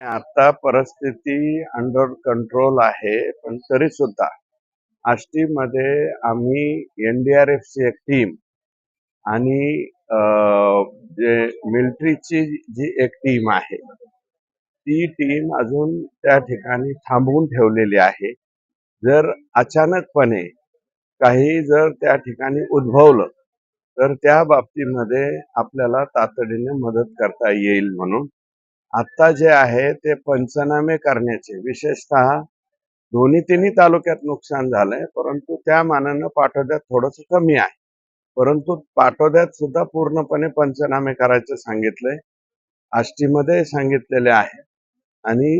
आता परिस्थिती under control आहे, पण तरी सुद्धा आष्टीमध्ये आम्ही एनडीआरएफची एक टीम आणि जे मिलिटरीची जी एक टीम आहे, ती टीम अजून त्या ठिकाणी थांबवून ठेवलेली आहे. जर अचानकपणे काही जर त्या ठिकाणी उद्भवलं, तर त्या बाबतीमध्ये आपल्याला तातडीने मदत करता येईल म्हणून आता जे आहे ते पंचनामे करण्याचे, विशेषतः दोन्ही तिन्ही तालुक्यात नुकसान झालंय, परंतु त्या मानानं पाटोद्यात थोडंसं कमी आहे. परंतु पाटोद्यात सुद्धा पूर्णपणे पंचनामे करायचे सांगितले, आष्टीमध्ये सांगितलेले आहे आणि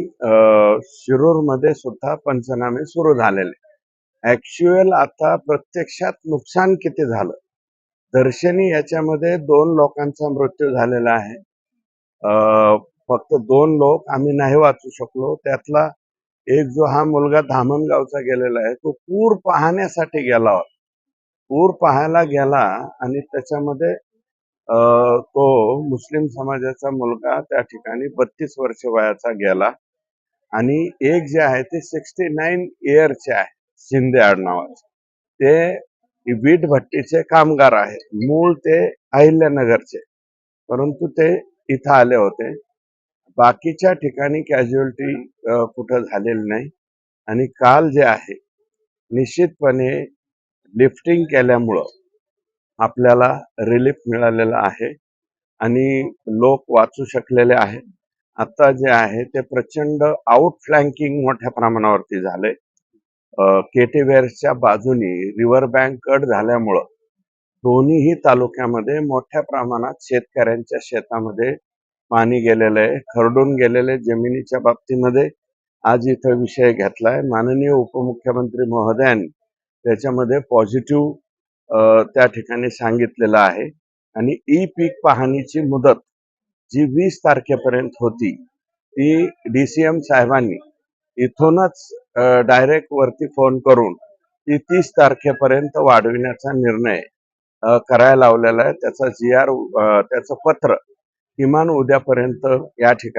शिरूरमध्ये सुद्धा पंचनामे सुरू झालेले. ऍक्च्युअल आता प्रत्यक्षात नुकसान किती झालं, दर्शनी याच्यामध्ये 2 लोकांचा मृत्यू झालेला आहे. फक्त 2 लोक आम्ही नाही वाचू शकलो. त्यातला एक जो हा मुलगा धामणगावचा गेलेला आहे, तो पूर पाहण्यासाठी गेला होता. पूर पाहायला गेला आणि त्याच्यामध्ये तो मुस्लिम समाजाचा मुलगा त्या ठिकाणी 32 वर्ष वयाचा गेला आणि एक जे आहे ते 69 इयरचे आहे, शिंदे आडनावाचे. ते वीट भट्टीचे कामगार आहेत. मूळ ते अहिल्यानगरचे, परंतु ते इथं आले होते. बाकीच्या ठिकाणी कॅज्युअल्टी कुठं झालेली नाही. आणि काल जे आहे निश्चितपणे लिफ्टिंग केल्यामुळं आपल्याला रिलीफ मिळालेला आहे आणि लोक वाचू शकलेले आहेत. आता जे आहे ते प्रचंड आउटफ्लँकिंग मोठ्या प्रमाणावरती झाले. केटीवेअर्सच्या बाजूनी रिव्हर बँक कट झाल्यामुळं दोन्हीही तालुक्यामध्ये मोठ्या प्रमाणात शेतकऱ्यांच्या शेतामध्ये पाणी गेलेलं आहे. खरडून गेलेले जमिनीच्या बाबतीमध्ये आज इथं विषय घेतलाय. माननीय उपमुख्यमंत्री महोदयांनी त्याच्यामध्ये पॉझिटिव्ह त्या ठिकाणी सांगितलेलं आहे आणि ई पीक पाहणीची मुदत जी 20 तारखेपर्यंत होती, ती DCM साहेबांनी इथूनच डायरेक्ट वरती फोन करून ती 30 तारखेपर्यंत वाढविण्याचा निर्णय करायला लावलेला आहे. त्याचा GR त्याचं पत्र किमान उद्यापर्यंत या ठिकाणी